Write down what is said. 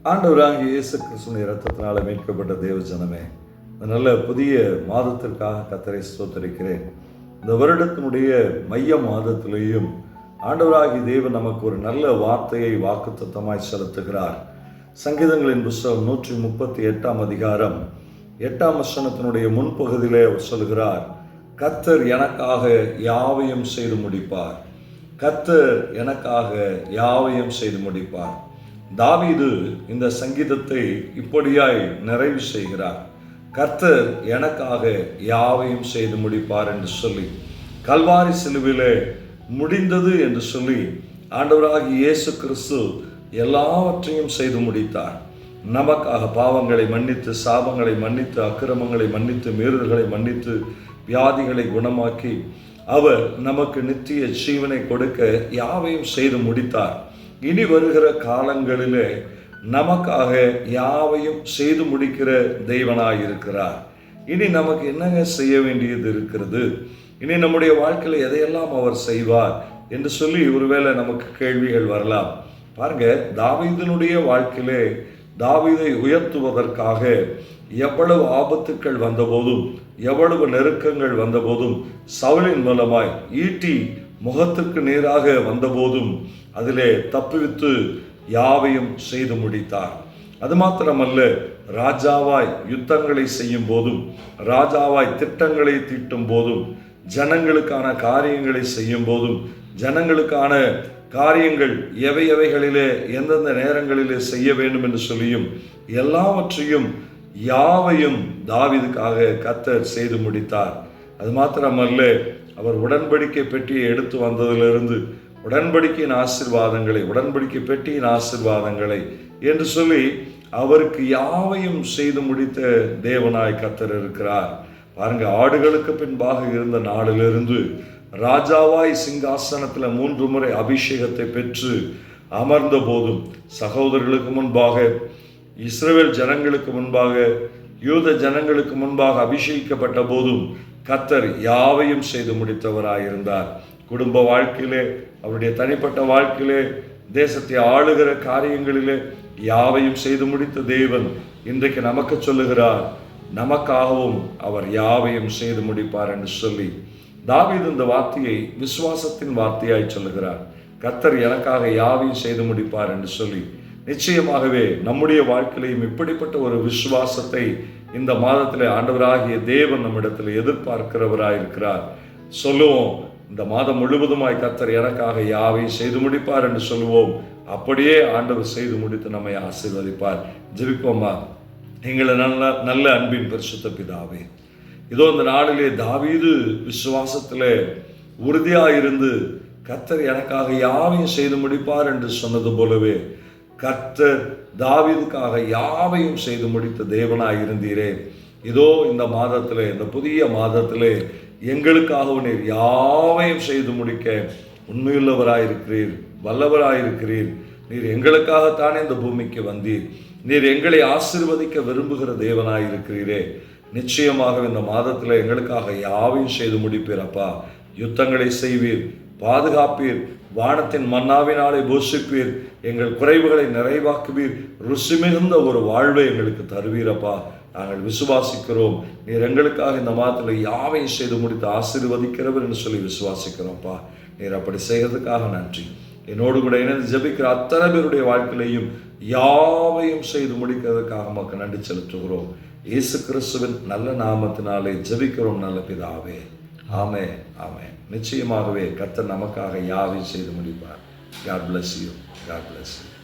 ஆண்டவராகிய இயேசு கிறிஸ்துவின் இரத்தத்தினால மீட்கப்பட்ட தேவ ஜனமே, இந்த நல்ல புதிய மாதத்திற்காக கர்த்தரை ஸ்தோத்திரிக்கிறேன். இந்த வருடத்தினுடைய மைய மாதத்திலேயும் ஆண்டவராகிய தேவன் நமக்கு ஒரு நல்ல வார்த்தையை வாக்குத்தத்தமாய் செலுத்துகிறார். சங்கீதங்களின் புஸ்தகம் 138 அதிகாரம் 8 வசனத்தினுடைய முன்பகுதியிலே அவர் சொல்கிறார், கர்த்தர் எனக்காக யாவையும் செய்து முடிப்பார். கர்த்தர் எனக்காக யாவையும் செய்து முடிப்பார். தாவீது இந்த சங்கீதத்தை இப்படியாய் நிறைவு செய்கிறார். கர்த்தர் எனக்காக யாவையும் செய்து முடிப்பார் என்று சொல்லி, கல்வாரி சிலுவிலே முடிந்தது என்று சொல்லி ஆண்டவராகிய இயேசு கிறிஸ்து எல்லாவற்றையும் செய்து முடித்தார். நமக்காக பாவங்களை மன்னித்து, சாபங்களை மன்னித்து, அக்கிரமங்களை மன்னித்து, மீறுதல்களை மன்னித்து, வியாதிகளை குணமாக்கி அவர் நமக்கு நித்திய ஜீவனை கொடுக்க யாவையும் செய்து முடித்தார். இனி வருகிற காலங்களிலே நமக்காக யாவையும் செய்து முடிக்கிற தெய்வனாய் இருக்கிறார். இனி நமக்கு என்னங்க செய்ய வேண்டியது இருக்கிறது, இனி நம்முடைய வாழ்க்கையில் எதையெல்லாம் அவர் செய்வார் என்று சொல்லி ஒருவேளை நமக்கு கேள்விகள் வரலாம். பாருங்க, தாவீதினுடைய வாழ்க்கையிலே தாவீதை உயர்த்துவதற்காக எவ்வளவு ஆபத்துக்கள் வந்தபோதும், எவ்வளவு நெருக்கங்கள் வந்தபோதும், சவுலின் மூலமாய் ஈட்டி முகத்துக்கு நேராக வந்தபோதும் அதிலே தப்புவித்து யாவையும் செய்து முடித்தார். அது மாத்திரமல்ல, ராஜாவாய் யுத்தங்களை செய்யும் போதும், ராஜாவாய் திட்டங்களை தீட்டும் போதும், ஜனங்களுக்கான காரியங்களை செய்யும் போதும், ஜனங்களுக்கான காரியங்கள் எவைகளிலே எந்தெந்த நேரங்களிலே செய்ய வேண்டும் என்று சொல்லியும் எல்லாவற்றையும் யாவையும் தாவீதுக்காக கர்த்தர் செய்து முடித்தார். அது மாத்திரமல்ல, அவர் உடன்படிக்கை பெட்டியை எடுத்து வந்ததிலிருந்து உடன்படிக்கையின் ஆசீர்வாதங்களை, உடன்படிக்கை பெட்டியின் ஆசீர்வாதங்களை என்று சொல்லி அவருக்கு யாவையும் செய்து முடித்த தேவனாய் கர்த்தர் இருக்கிறார். பாருங்க, ஆடுகளுக்கு பின்பாக இருந்த நாளிலிருந்து ராஜாவாய் சிங்காசனத்தில் 3 முறை அபிஷேகத்தை பெற்று அமர்ந்த போதும், சகோதரர்களுக்கு முன்பாக, இஸ்ரவேல் ஜனங்களுக்கு முன்பாக, யூத ஜனங்களுக்கு முன்பாக அபிஷேகிக்கப்பட்ட போதும் கர்த்தர் யாவையும் செய்து முடித்தவராயிருந்தார். குடும்ப வாழ்க்கையிலே, அவருடைய தனிப்பட்ட வாழ்க்கையிலே, தேசத்தை ஆளுகிற காரியங்களிலே யாவையும் செய்து முடித்த தேவன் இன்றைக்கு நமக்கு சொல்லுகிறார், நமக்காகவும் அவர் யாவையும் செய்து முடிப்பார் என்று சொல்லி தாவீது இந்த வார்த்தையை விசுவாசத்தின் வார்த்தையாய் சொல்லுகிறார். கர்த்தர் எனக்காக யாவையும் செய்து முடிப்பார் என்று சொல்லி நிச்சயமாகவே நம்முடைய வாழ்க்கையிலையும் இப்படிப்பட்ட ஒரு விசுவாசத்தை இந்த மாதத்திலே ஆண்டவராகிய தேவன் நம்மிடத்தில் எதிர்பார்க்கிறவராயிருக்கிறார். சொல்லுவோம், இந்த மாதம் முழுவதுமாய் கர்த்தர் எனக்காக யாவையும் செய்து முடிப்பார் என்று சொல்லுவோம். அப்படியே ஆண்டவர் செய்து முடித்து நம்மை ஆசீர்வதிப்பார். ஜெபிப்போமா. எங்களை நல்ல அன்பின் பரிசுத்த பிதாவே, இதோ இந்த நாளிலே தாவீது விசுவாசத்திலே உறுதியாயிருந்து கர்த்தர் எனக்காக யாவையும் செய்து முடிப்பார் என்று சொன்னது போலவே கர்த்தர் தாவீதுக்காக யாவையும் செய்து முடித்த தேவனாய் இருந்தீரே. இதோ இந்த மாதத்திலே, இந்த புதிய மாதத்திலே எங்களுக்காக நீர் யாவையும் செய்து முடிக்க உண்மையுள்ளவராயிருக்கிறீர், வல்லவராயிருக்கிறீர். நீர் எங்களுக்காகத்தானே இந்த பூமிக்கு வந்தீர். நீர் எங்களை ஆசீர்வதிக்க விரும்புகிற தேவனாயிருக்கிறீரே. நிச்சயமாக இந்த மாதத்தில் எங்களுக்காக யாவையும் செய்து முடிப்பீர் அப்பா. யுத்தங்களை செய்வீர், பாதுகாப்பீர், வானத்தின் மன்னாவினாலே போஷிப்பீர், எங்கள் குறைவுகளை நிறைவாக்குவீர், ருசி மிகுந்த ஒரு வாழ்வை எங்களுக்கு தருவீரப்பா. நாங்கள் விசுவாசிக்கிறோம், நீர் எங்களுக்காக இந்த மாதத்தில் யாவையும் செய்து முடித்து ஆசீர்வதிக்கிறவர் என்று சொல்லி விசுவாசிக்கிறோம்ப்பா. நீர் அப்படி செய்கிறதுக்காக நன்றி. என்னோடு கூட இணைந்து ஜெபிக்கிற அத்தனை பேருடைய வாழ்க்கையிலையும் யாவையும் செய்து முடிக்கிறதுக்காக நமக்கு நன்றி செலுத்துகிறோம். இயேசு கிறிஸ்துவின் நல்ல நாமத்தினாலே ஜெபிக்கிறோம் நல்ல பிதாவே. ஆமென், ஆமென். நிச்சயமாகவே கர்த்தர் நமக்காக யாவையும் செய்து முடிப்பார். God bless you. God bless you.